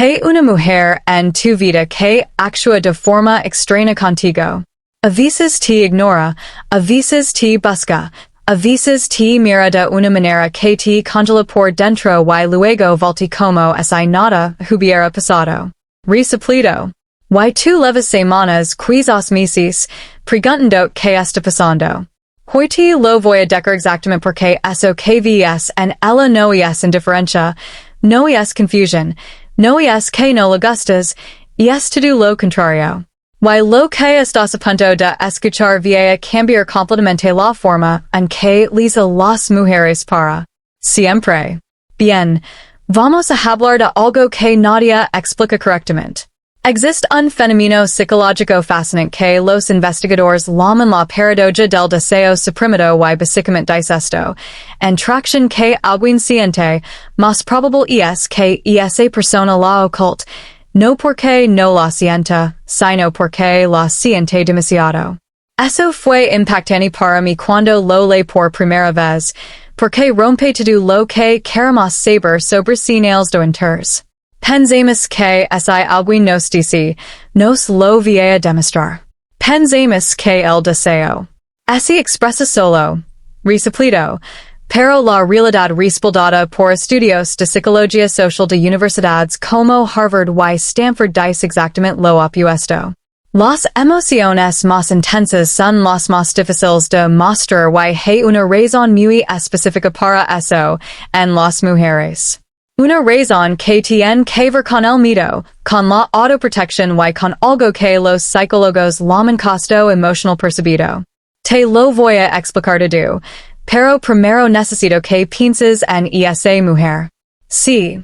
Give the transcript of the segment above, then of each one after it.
Hey una mujer en tu vida que actúa de forma extraña contigo. A veces te ignora, a veces te busca, a veces te mira de una manera que te congela por dentro y luego volti como si nada hubiera pasado. Resuplido. Y tú levas semanas quizás meses, preguntando que está pasando. Hoy te lo voy a decir exactamente porque eso que ves en ella no es indiferencia, no es confusión, no es que no le gustas, y es todo lo contrario. Y lo que estás a punto de escuchar va a cambiar completamente la forma en que les a las mujeres para siempre. Bien, vamos a hablar de algo que nadie explica correctamente. Existe un fenómeno psicológico fascinante que los investigadores llaman la paradoja del deseo suprimido y básicamente dice esto. En atracción que alguien siente, más probable es que esa persona la oculte, no porque no la sienta, sino porque la siente demasiado. Eso fue impactante para mí cuando lo leí por primera vez, porque rompe todo lo que queremos saber sobre señales de interés. Pensemos que si alguien nos dice, nos lo voy a demostrar. Pensemos que el deseo. Así expresa solo, resuplido, pero la realidad respaldada por estudios de psicología social de universidades como Harvard y Stanford dice exactamente lo opuesto. Las emociones más intensas son las más difíciles de mostrar y hay una razón muy específica para eso en las mujeres. Una razón que tiene que ver con el miedo, con la autoprotección y con algo que los psicólogos llaman costo emocional percibido. Te lo voy a explicar todo, pero primero necesito que pienses en esa mujer. Sí,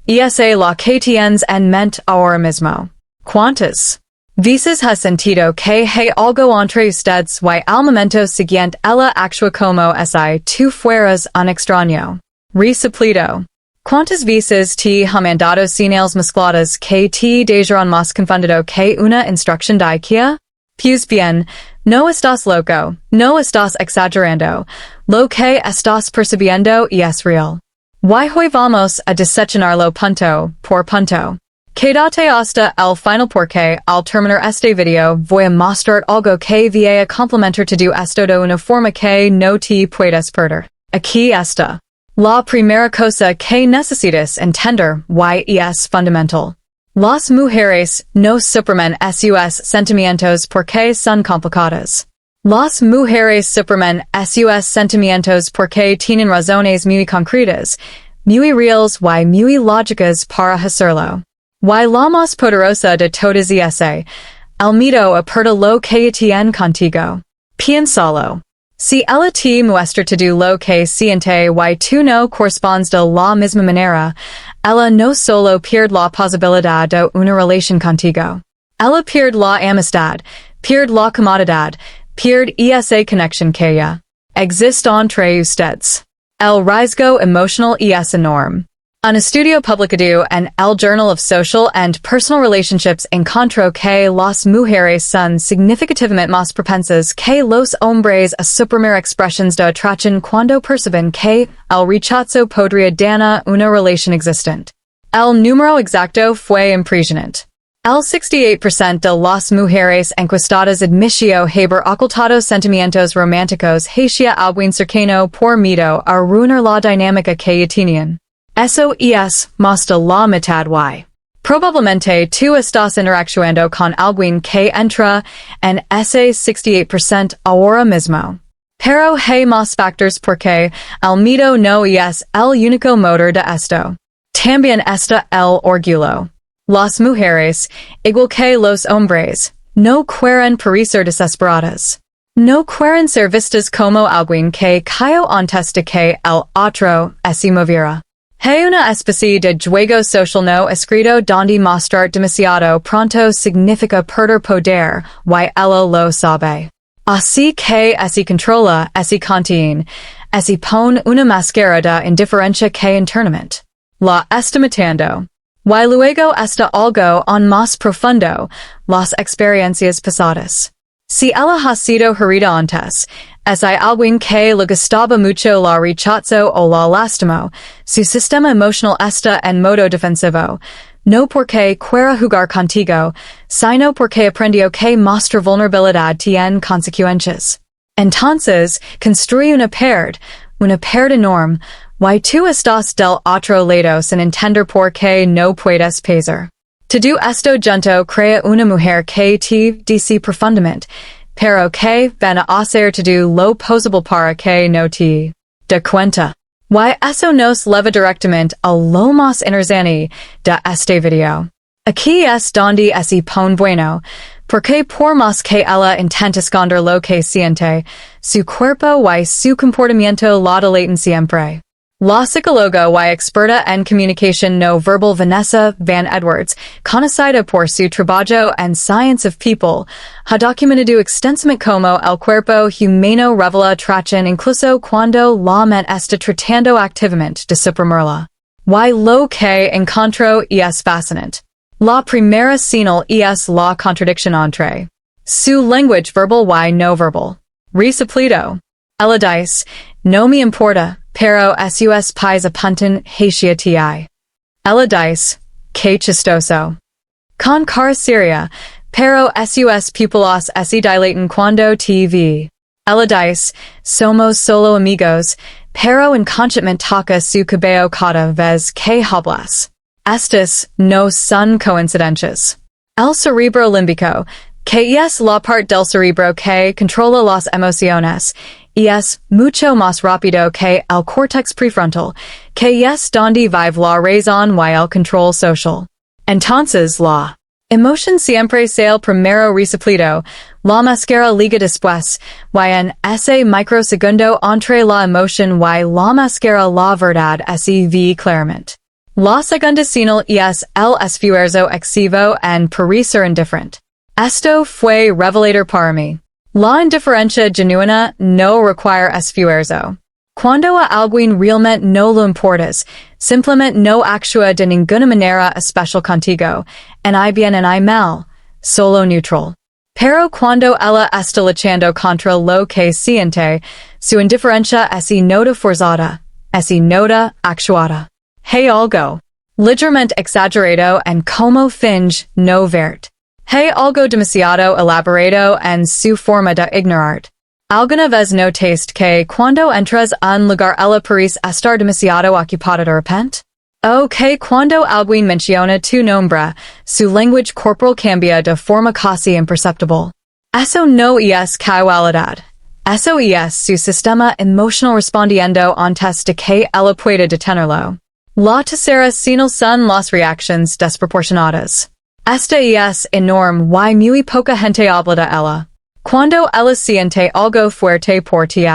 esa la que tienes en mente ahora mismo. ¿Cuántas veces has sentido que hay algo entre ustedes y al momento siguiente ella actúa como si tú fueras un extraño? Resuplido. ¿Cuántas veces te ha mandado señales mezcladas que te dejaron más confundido que una instrucción de IKEA? Pues bien, no estás loco, no estás exagerando, lo que estás percibiendo es real. Y hoy vamos a diseccionarlo punto por punto. Quédate hasta el final porque al terminar este video voy a mostrar algo que va a complementar todo esto de una forma que no te puedes perder. Aquí está. La primera cosa que necesitas entender y es fundamental. Las mujeres no suprimen sus sentimientos porque son complicadas. Las mujeres suprimen sus sentimientos porque tienen razones muy concretas, muy reales y muy lógicas para hacerlo. Y la más poderosa de todas es el miedo a perder lo que tiene contigo. Piénsalo. Si ella te muestra todo lo que siente y tú no correspondes de la misma manera, ella no solo pierde la posibilidad de una relación contigo. Ella pierde la amistad, pierde la comodidad, pierde esa conexión que ya existe entre ustedes. El riesgo emocional es enorme. Un estudio publicado en el Journal of Social and Personal Relationships encontró que las mujeres son significativamente más propensas que los hombres a suprimir expresiones de atracción cuando perciben que el rechazo podría dañar una relación existente. El número exacto fue impresionante. El 68% de las mujeres encuestadas admitió haber ocultado sentimientos románticos hacia alguien cercano por miedo a arruinar la dinámica que tenían. Eso es más de la mitad y probablemente tú estás interactuando con alguien que entra en ese 68% ahora mismo. Pero hay más factores porque el miedo no es el único motor de esto. También está el orgullo. Las mujeres, igual que los hombres, no quieren parecer desesperadas. No quieren ser vistas como alguien que cayó antes de que el otro se moviera. Hay una especie de juego social no escrito donde mostrar demasiado pronto significa perder poder y ella lo sabe. Así que se controla, se contiene, se pone una máscara de indiferencia que internamente la está matando. Y luego está algo aún más profundo, las experiencias pasadas. Si ella ha sido herida antes, es alguien que le gustaba mucho la rechazo o la lastimó, su sistema emocional está en modo defensivo, No porque quiera jugar contigo, sino porque aprendió que mostrar vulnerabilidad tiene consecuencias. Entonces, construye una pared enorme, y tú estás del otro lado sin entender por qué no puedes pasar. Todo esto junto crea una mujer que te desea profundamente, pero que van a hacer todo lo posible para que no te dé cuenta. Y eso nos lleva directamente a lo más interesante de este video. Aquí es donde se pone bueno, porque por más que ella intenta esconder lo que siente, su cuerpo y su comportamiento lo delatan siempre. La psicóloga y experta en comunicación no verbal Vanessa Van Edwards, conocida por su trabajo en Science of People, ha documentado extensamente cómo el cuerpo humano revela atracción incluso cuando la mente está tratando activamente de suprimirla. Y lo que encontró es fascinante. La primera señal es la contradicción entre su lenguaje verbal y no verbal. Resuplido. Ella dice, no me importa, pero sus pies apuntan hacia ti. Ella dice, que chistoso. Con cara seria, pero sus pupilas se dilatan cuando te ve. Ella dice, somos solo amigos, pero inconscientemente toca su cabello cada vez que hablas. Estas no son coincidencias. El cerebro límbico, que es la parte del cerebro que controla las emociones, es mucho más rápido que el córtex prefrontal, que es donde vive la razón y el control social. Entonces la emoción siempre es el primero resuplido, la máscara liga después, y en ese microsegundo entre la emoción y la máscara la verdad se ve claramente. La segunda señal es el esfuerzo excesivo en parecer indiferente. Esto fue revelador para mí. La indiferencia genuina no requiere esfuerzo. Cuando a alguien realmente no lo importas, simplemente no actúa de ninguna manera especial contigo, en hay bien en hay mal, solo neutral. Pero cuando ella está luchando contra lo que siente, su indiferencia es nota forzada, es nota actuada. Hay algo ligeramente exagerado en cómo finge no verte. Hay algo demasiado elaborado en su forma de ignorar. Alguna vez notaste que cuando entras en lugar ella parece estar demasiado ocupada de repente? O que cuando alguien menciona tu nombre, su lenguaje corporal cambia de forma casi imperceptible. Eso no es casualidad. Eso es su sistema emocional respondiendo antes de que ella pueda detenerlo. La tercera señal son las reacciones desproporcionadas. Esta es enorme y muy poca gente habla de ella. Cuando ella siente algo fuerte por ti,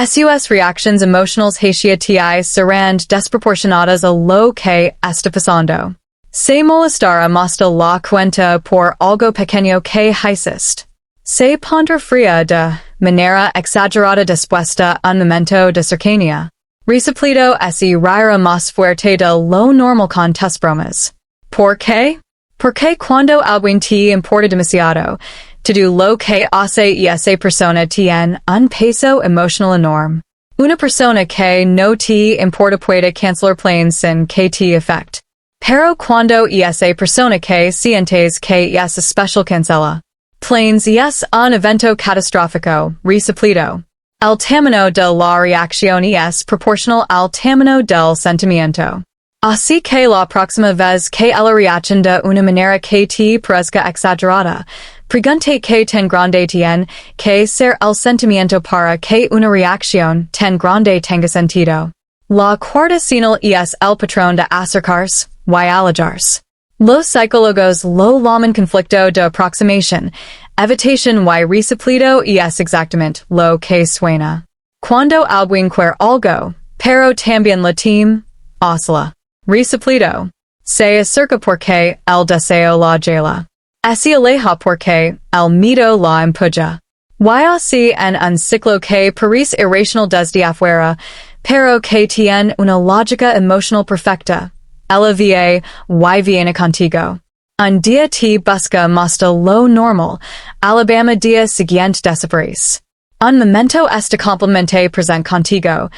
sus reacciones emocionales hacia ti serán desproporcionadas a lo que está pasando. Se molestará más de la cuenta por algo pequeño que hiciste. Se pondrá fría de manera exagerada después de un momento de cercanía. Resuplido se reirá más fuerte de lo normal con tus bromas. ¿Por qué? Porque cuando alguien te importa demasiado, todo lo que hace esa persona tiene un peso emocional enorme. Una persona que no te importa puede cancelar planes sin que te afecte. Pero cuando esa persona que sientes que es especial cancela planes es un evento catastrófico, resuplido. El tamaño de la reacción es proporcional al tamaño del sentimiento. Así que la próxima vez que ella reacciona de una manera que te parezca exagerada, pregunte que tan grande tiene que ser el sentimiento para que una reacción tan grande tenga sentido. La cuarta señal es el patrón de acercarse y alejarse. Los psicólogos lo llaman conflicto de aproximación, evitación y resuplido es exactamente lo que suena. Cuando alguien quiere algo, pero también lo teme, oscila. Resuplido. Se acerca porque el deseo la gela. Se aleja porque el miedo la empuja. Y así en un ciclo que parece irracional desde afuera, pero que tiene una lógica emocional perfecta. Ella viene y viene contigo. Un día te busca más de lo normal, Alabama día siguiente desaparece. Un momento este completamente presente contigo,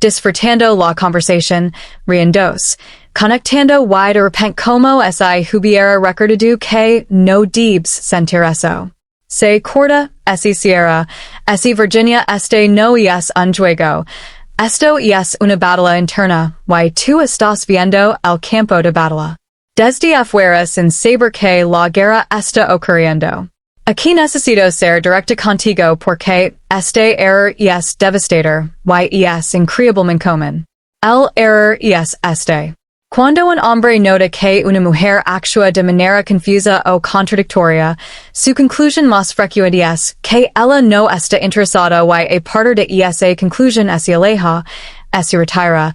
disfrutando la conversación, riendos, conectando y de repente como si hubiera recordado que no debes sentir eso. Se corta, esi cierra, esi Virginia este no es un juego. Esto es una batalla interna, y tú estás viendo el campo de batalla. Desde afuera sin saber que la guerra está ocurriendo. Aquí necesito ser directa contigo porque este error es devastador, y es increíblemente común. El error es este. Cuando un hombre nota que una mujer actúa de manera confusa o contradictoria, su conclusión más frecuente es que ella no está interesada y a partir de esa conclusión se aleja, se retira,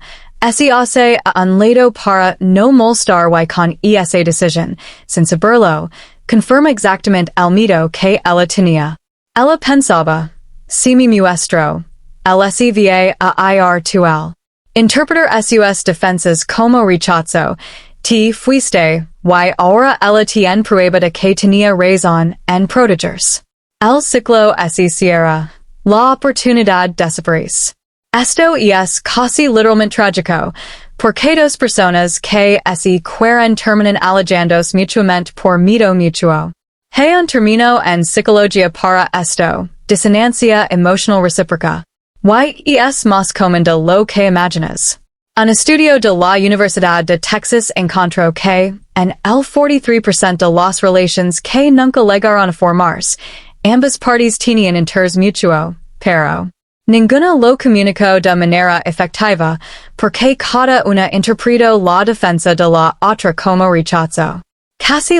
se hace a un lado para no molestar y con esa decisión, sin saberlo, confirma exactamente el miedo que ella tenía. Ella pensaba, si me muestro, el se va a ir tu él. Interpretar sus defensas como rechazo, te fuiste, y ahora ella tiene prueba de que tenía razón en protegerse. El ciclo se cierra, la oportunidad desaparece. Esto es casi literalmente trágico, porque dos personas que se quieren terminan alejandose mutuamente por miedo mutuo. Hay un término en psicología para esto, disonancia emocional recíproca. Y es más común de lo que imaginas. Un estudio de la Universidad de Texas encontró que, en el 43% de las relaciones que nunca llegaron a formarse, ambas partes tenían interés mutuo, pero ninguna lo comunicó de manera efectiva, porque cada una interpretó la defensa de la otra como rechazo. Casi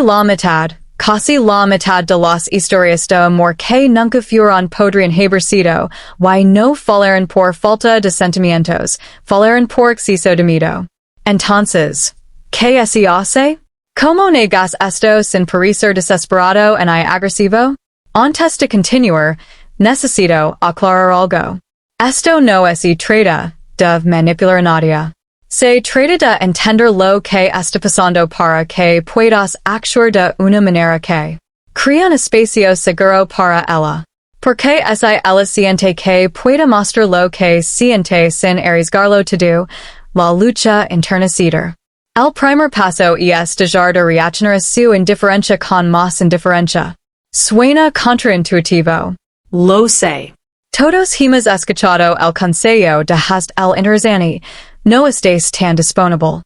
la mitad de las historias de amor que nunca fueron podrían haber sido, y no falaron por falta de sentimientos, falaron por exceso de miedo. Entonces, ¿qué se hace? ¿Cómo negas esto sin parecer desesperado y agresivo? Antes de continuar, necesito aclarar algo. Esto no se trata de manipular a nadie. Se trata de entender lo que está pasando para que puedas actuar de una manera que crea un espacio seguro para ella. Porque ella siente que puede mostrar lo que siente sin arriesgarlo todo, la lucha interna ceder. El primer paso es dejar de reaccionar a su indiferencia con más indiferencia. Suena contraintuitivo. Lo sé. Todos hemos escuchado el consejo de hasta el interesante. No estés tan disponible.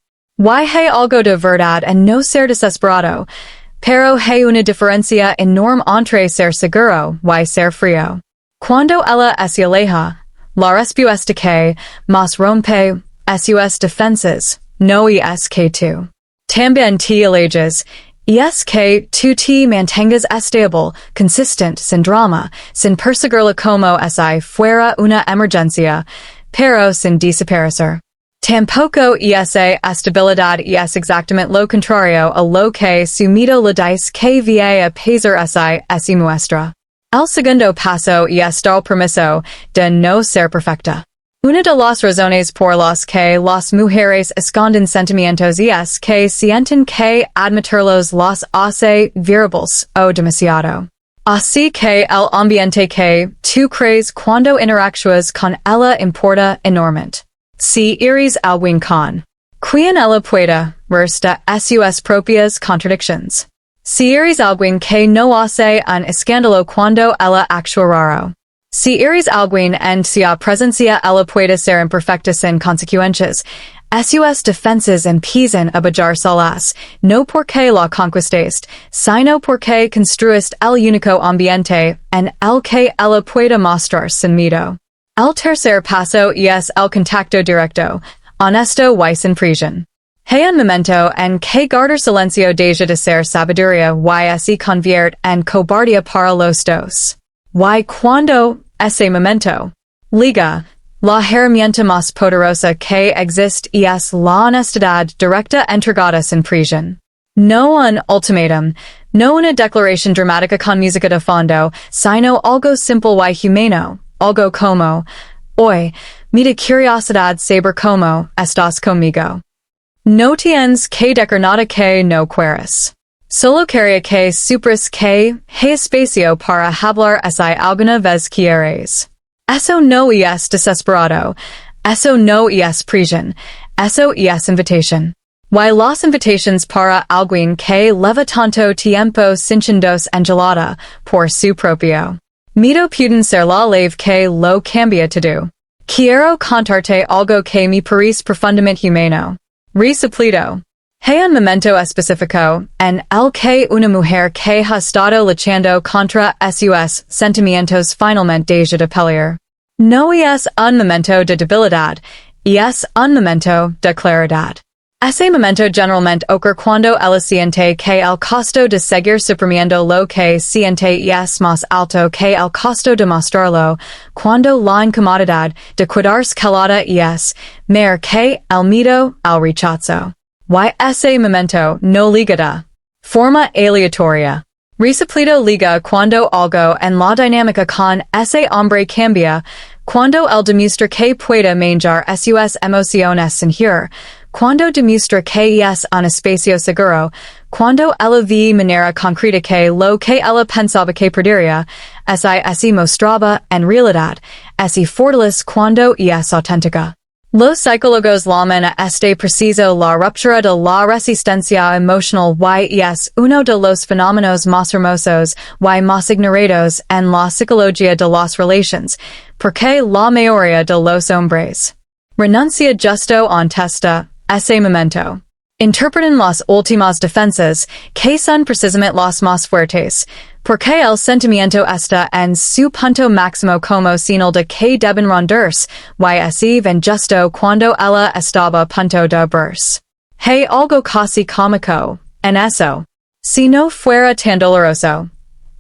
Hay algo de verdad en no ser desesperado, pero hay una diferencia enorme entre ser seguro y ser frío. Cuando ella se aleja, la respuesta que más rompe sus defensas no es que tú también te alejes, es que tú te mantengas estable, consistente, sin drama, sin perseguirla como si fuera una emergencia, pero sin desaparecer. Tampoco esa estabilidad es exactamente lo contrario a lo que su miedo le dice que va a pasar se muestra. El segundo paso es dar permiso de no ser perfecta. Una de las razones por las que las mujeres esconden sentimientos es que sienten que admitirlos las hace vulnerables o demasiado. Así que el ambiente que tú crees cuando interactúas con ella importa enormemente. Si eres alguien con quien ella pueda verse de sus propias contradicciones. Si eres alguien que no hace un escándalo cuando ella actúa raro. Si eres alguien en cuya presencia ella puede ser imperfecta sin consecuencias, sus defensas empiezan a bajar solas, no porque la conquistaste, sino porque construiste el único ambiente en el que ella pueda mostrar sin miedo. El tercer paso es el contacto directo, honesto y sin presión. Hay un momento en que guardar silencio deja de ser sabiduría y se convierte en cobardía para los dos. Y cuando ese momento liga, la herramienta más poderosa que existe es la honestidad directa entregada sin presión. No un ultimátum, no una declaración dramática con música de fondo, sino algo simple y humano. Algo como, hoy, mi curiosidad saber cómo estás conmigo. No tienes que decir nada que no quieras. Solo quería que supieras que hay espacio para hablar si alguna vez quieres. Eso no es desesperado, Eso no es prisión, eso es invitation. Y las invitations para alguien que leva tanto tiempo sintiéndose angelada por su propio miedo pueden ser la leve que lo cambia todo. Quiero contarte algo que me parece profundamente humano. Resuplido. Hay un momento específico en el que una mujer que ha estado luchando contra sus sentimientos finalmente deja de pelear. No es un momento de debilidad, es un momento de claridad. Ese momento generalmente ocurre cuando ella siente que el costo de seguir suprimiendo lo que siente es más alto que el costo de mostrarlo, cuando la incomodidad de quedarse calada es mayor que el miedo al rechazo. Y ese momento no liga de forma aleatoria. Resuplido liga cuando algo en la dinámica con ese hombre cambia, cuando él demuestra que puede manejar sus emociones sin huir, cuando demuestra que es un espacio seguro, cuando ella ve manera concreta que lo que ella pensaba que perdería, ese mostraba en realidad, ese fortalece cuando es auténtica. Los psicólogos llaman a este preciso la ruptura de la resistencia emocional y es uno de los fenómenos más hermosos y más ignorados en la psicología de las relaciones, porque la mayoría de los hombres renuncia justo ante ese momento. Interpretan las últimas defensas, que son precisamente las más fuertes, porque el sentimiento está en su punto máximo como señal de que deben rendirse, y así ven justo cuando ella estaba a punto de verse. Hay algo casi cómico en eso. Si no fuera tan doloroso.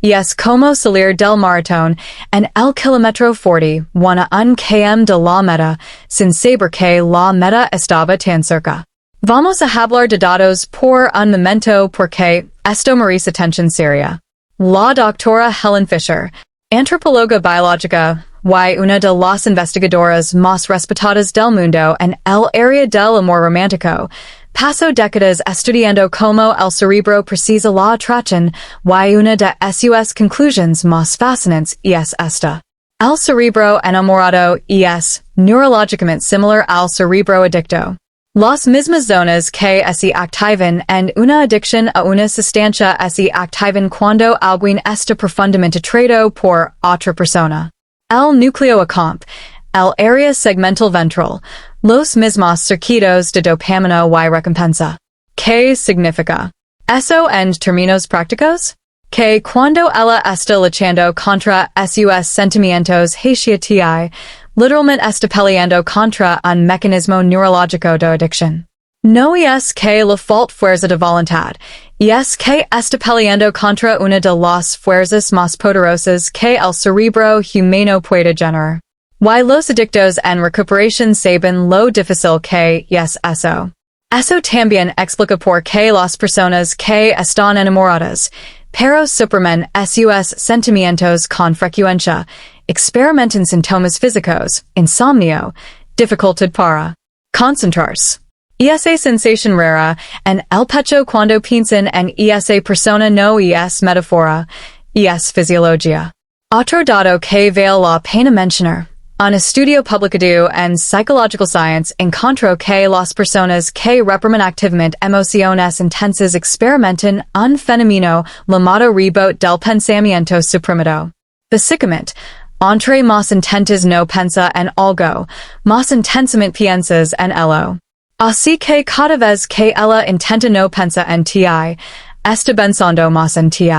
Y es como salir del maratón en el kilómetro 40, un km de la meta, sin saber que la meta estaba tan cerca. Vamos a hablar de datos por un momento porque esto merece atención seria. La doctora Helen Fisher, antropóloga biológica, y una de las investigadoras más respetadas del mundo en el área del amor romántico, pasó décadas estudiando cómo el cerebro procesa la atracción, y una de sus conclusiones más fascinantes es esta. El cerebro enamorado es neurológicamente similar al cerebro adicto. Las mismas zonas que se activan en una adicción a una sustancia se activan cuando alguien está profundamente atraído por otra persona. El núcleo acamp, el área segmental ventral, los mismos circuitos de dopamina y recompensa. ¿Qué significa? Eso en términos prácticos? Que cuando ella está luchando contra sus sentimientos HCTI, literalmente está peleando contra un mecanismo neurológico de adicción. No es que le falte fuerza de voluntad, es que está peleando contra una de las fuerzas más poderosas que el cerebro humano puede generar. Y los adictos en recuperación saben lo difícil que es eso. Eso también explica por qué las personas que están enamoradas, pero suprimen sus sentimientos con frecuencia, experimentan síntomas físicos, insomnio, dificultad para concentrarse. Esa sensación rara en el pecho cuando piensan en esa persona no es metáfora, es fisiología. Otro dato que vale la pena mencionar. Un estudio publicado en Psychological Science encontró que las personas que reprimen activamente emociones intensas experimentan un fenómeno llamado reboot del pensamiento suprimido. Básicamente, entre más intentes no pensa en algo, más intensamente piensas en ello. Así que cada vez que ella intenta no pensar en ti, está pensando más en ti.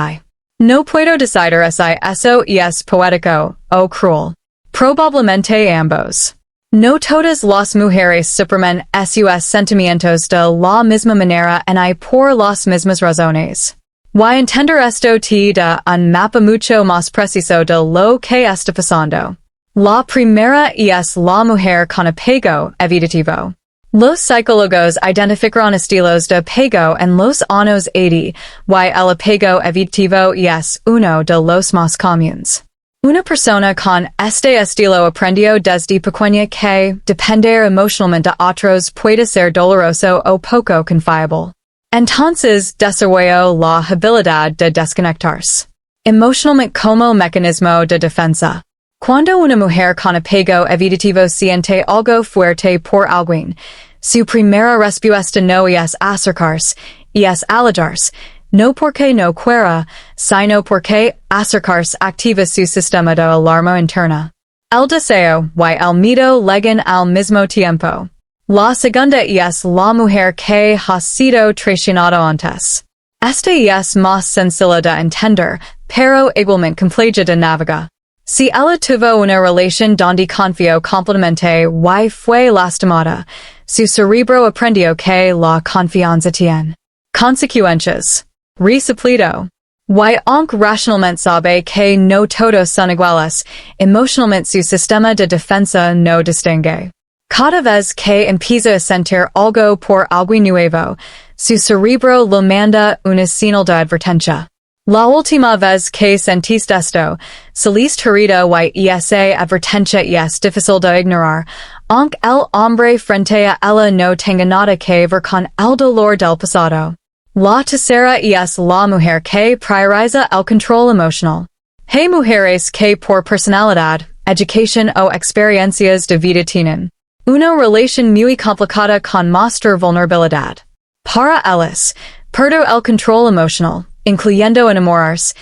No puedo decidir si eso es poético o cruel. Probablemente ambos. No todas las mujeres suprimen sus sentimientos de la misma manera y por las mismas razones. Y entender esto te da un mapa mucho más preciso de lo que está pasando. La primera es la mujer con apego evitativo. Los psicólogos identificaron estilos de apego en los años 80, y el apego evitativo es uno de los más comunes. Una persona con este estilo aprendió desde pequeña que depender emocionalmente de otros puede ser doloroso o poco confiable. Entonces desarrolló la habilidad de desconectarse emocionalmente como mecanismo de defensa. Cuando una mujer con apego evitativo siente algo fuerte por alguien, su primera respuesta no es acercarse, es alejarse, no porque no quiera, sino porque acercarse activa su sistema de alarma interna. El deseo y el miedo llegan al mismo tiempo. La segunda es la mujer que ha sido traicionada antes. Esta es más sencilla de entender, pero igualmente compleja de navegar. Si ella tuvo una relación donde confió completamente y fue lastimada, su cerebro aprendió que la confianza tiene consecuencias. Resuplido. Y aunque racionalmente sabe que no todos son iguales, emocionalmente su sistema de defensa no distingue. Cada vez que empieza a sentir algo por algo nuevo, su cerebro le manda una señal de advertencia. La última vez que sentiste esto, saliste herida y esa advertencia es difícil de ignorar, aunque el hombre frente a ella no tenga nada que ver con el dolor del pasado. La tercera es la mujer que prioriza el control emocional. Hay mujeres que por personalidad, educación o experiencias de vida tienen una relación muy complicada con mostrar vulnerabilidad. Para ellas, perder el control emocional, incluyendo enamorarse,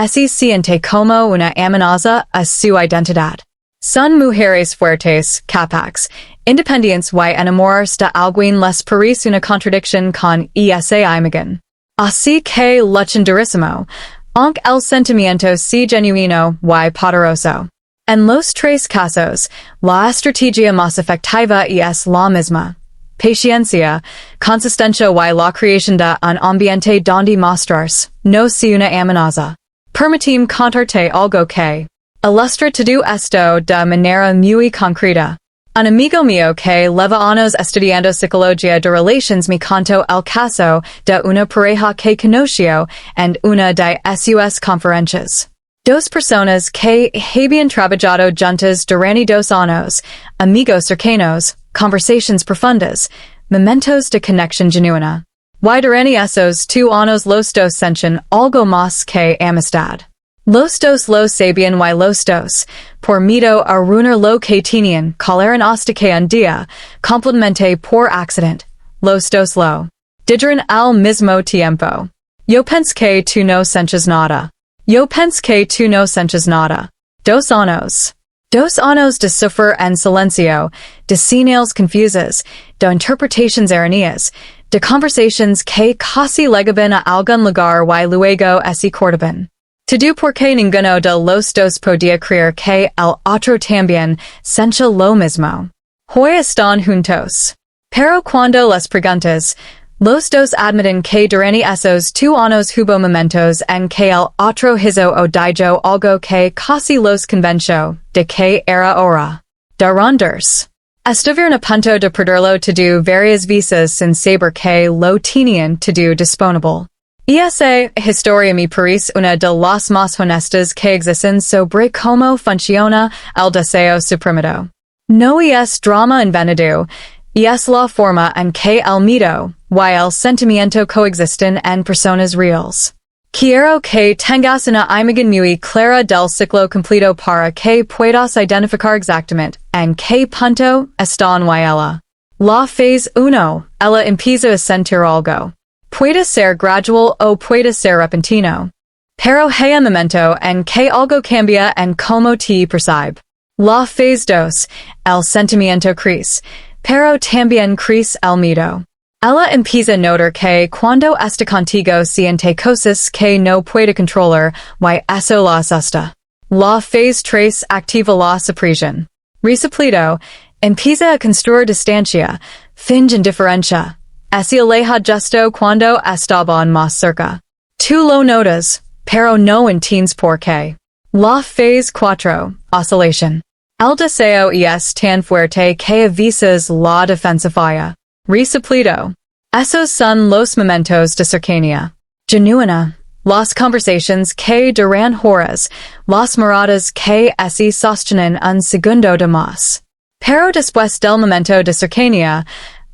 se siente como una amenaza a su identidad. Son mujeres fuertes, capaces, independientes y enamorarse de alguien les parece una contradicción con esa imagen. Así que luchan durísimo, aunque el sentimiento sea genuino y poderoso. En los tres casos, la estrategia más efectiva es la misma. Paciencia, consistencia y la creación de un ambiente donde mostrarse, no sea una amenaza. Permíteme contarte algo que ilustra todo esto de manera muy concreta. Un amigo mío que lleva años estudiando psicología de relaciones me contó el caso de una pareja que conoció en una de sus conferencias. Dos personas que habían trabajado juntas durante 2 años, amigos cercanos, conversaciones profundas, momentos de conexión genuina. Y durante esos 2 años los dos sienten algo más que amistad. Los dos lo sabían y los dos, por miedo a arruinar lo que tenían, colaron hasta que un día, completamente por accidente, los dos lo dijeron al mismo tiempo. Yo pensé que tú no sientes nada. Yo pensé que tú no sientes nada. 2 años. 2 años de sufrir en silencio, de señales confusas, de interpretaciones erróneas, de conversaciones que casi llegaban a algún lugar y luego se cortaban. Todo porque ninguno de los dos podía creer que el otro también sentía lo mismo. Hoy están juntos. Pero cuando les preguntas, los dos admiten que durante esos 2 años hubo momentos en que el otro hizo o dijo algo que casi los convenció de que era hora de rendirse. Estuvieron a punto de perderlo todo varias veces sin saber que lo tenían todo disponible. Esa historia me parece una de las más honestas que existen sobre cómo funciona el deseo suprimido. No es drama inventado, es la forma en que el miedo y el sentimiento coexisten en personas reales. Quiero que tengas una imagen muy clara del ciclo completo para que puedas identificar exactamente en qué punto están y ella. La fase 1, ella empieza a sentir algo. Puede ser gradual o puede ser repentino. Pero hay un momento en que algo cambia en cómo te percibe. La fase 2, el sentimiento crece, pero también crece el miedo. Ella empieza a notar que cuando está contigo siente cosas que no puede controlar y eso la asusta. La fase 3 activa la supresión. Resuplido, empieza a construir distancia, finge indiferencia. Se aleja justo cuando estaban más cerca. Tú lo notas, pero no entiendes por qué. La fase 4, oscilación. El deseo es tan fuerte que a veces la defensa falla. Resuplido. Esos son los momentos de cercanía genuina. Las conversaciones que duran horas, las miradas que se sostienen un segundo de más. Pero después del momento de cercanía,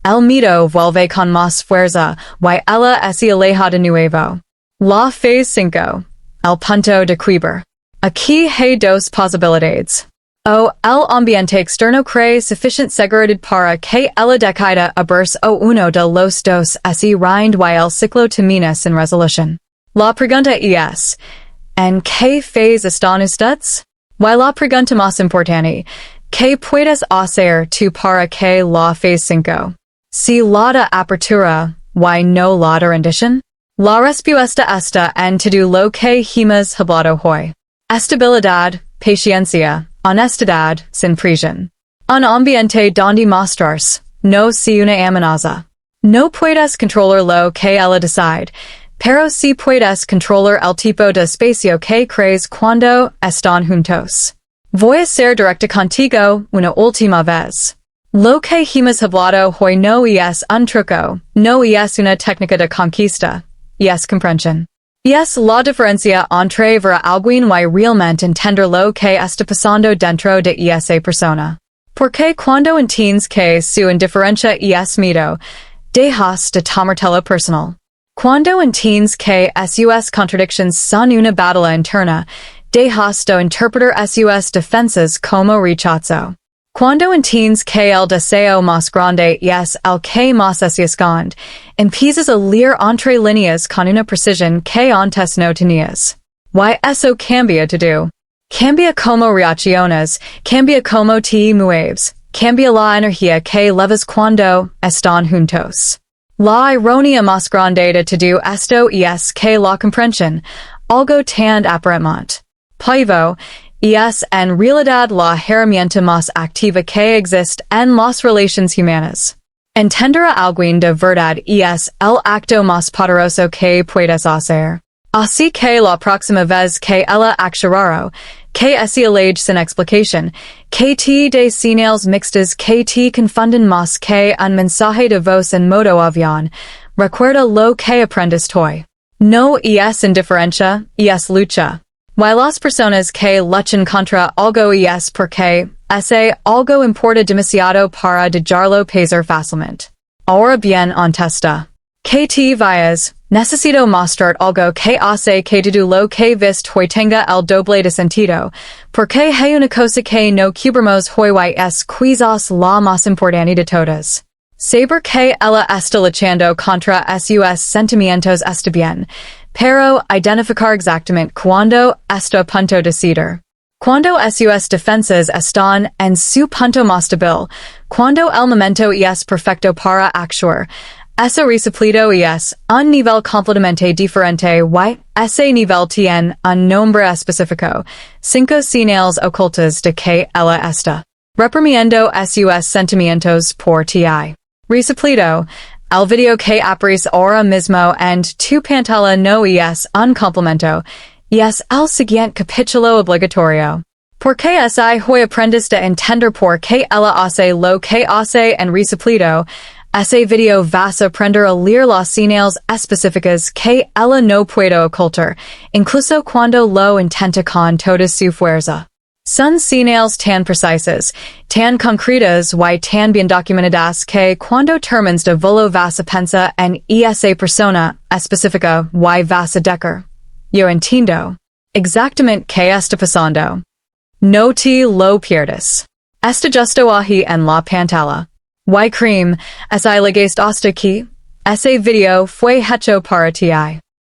el miedo vuelve con más fuerza y ella se aleja de nuevo. La fase 5, el punto de quiebre. Aquí hay 2 posibilidades. O el ambiente externo cree sufficient seguridad para que ella decida abrirse o uno de los dos así rind y el ciclo termina sin resolución. La pregunta es, ¿en qué phase están ustedes? Y la pregunta más importante, ¿qué puedes hacer tú para que la phase 5? Si la de apertura, y no la de rendición? La respuesta está en todo lo que hemos hablado hoy. Estabilidad, paciencia, honestidad, sin presión. Un ambiente donde mostrarse, no si una amenaza. No puedes controlar lo que ella decide, pero sí puedes controlar el tipo de espacio que crees cuando están juntos. Voy a ser directa contigo una última vez. Lo que hemos hablado hoy no es un truco, no es una técnica de conquista, es comprensión. Es la diferencia entre ver a alguien y realmente entender lo que está pasando dentro de esa persona. Porque cuando entiendes que su indiferencia es miedo, dejas de tomártelo personal. Cuando entiendes que sus contradicciones son una batalla interna, dejas de interpretar sus defensas como rechazo. Cuando entiendes que el deseo más grande es el que más se esconde, empiezas a leer entre líneas con una precisión que antes no tenías. Y eso cambia todo. Cambia como reacciones, cambia como te mueves, cambia la energía que levas cuando están juntos. La ironía más grande de todo esto es que la comprensión, algo tan aparentemente paivo, es en realidad la herramienta más activa que existe en las relaciones humanas. Entender a alguien de verdad es el acto más poderoso que puedes hacer. Así que la próxima vez que ella aclarará, que es el sin explicación, que te de señales mixtas que te confunden más que un mensaje de voz en modo avión, recuerda lo que aprendiste hoy. No es indiferencia, es lucha. Y las personas que luchan contra algo es porque ese algo importa demasiado para dejarlo pasar fácilmente. Ahora bien contesta. Que te vayas, necesito mostrar algo que hace que todo lo que viste hoy tenga el doble de sentido, porque hay una cosa que no cubrimos hoy y es quizás la más importante de todas. Saber que ella está luchando contra sus sentimientos está bien, pero identificar exactamente cuando está a punto de decidir. Cuando sus defensas están en su punto más débil, cuando el momento es perfecto para actuar, ese resultado es un nivel completamente diferente y ese nivel tiene un nombre específico, 5 señales ocultas de que ella está reprimiendo sus sentimientos por ti. Resultado, el video que aparece ahora mismo en tu pantalla no es un complemento, es el siguiente capítulo obligatorio. Porque ese hoy aprendes de entender por qué ella hace lo que hace en resultado, ese video vas a aprender a leer las señales específicas que ella no puede ocultar, incluso cuando lo intenta con toda su fuerza. Son señales tan precisas, tan concretas y tan bien documentadas que cuando termines de verlo vas a pensar en esa persona específica y vas a decir, yo entiendo exactamente qué está pasando. No te lo pierdas. Está justo ahí en la pantalla. Y creen, ese llegaste hasta aquí, ese video fue hecho para ti.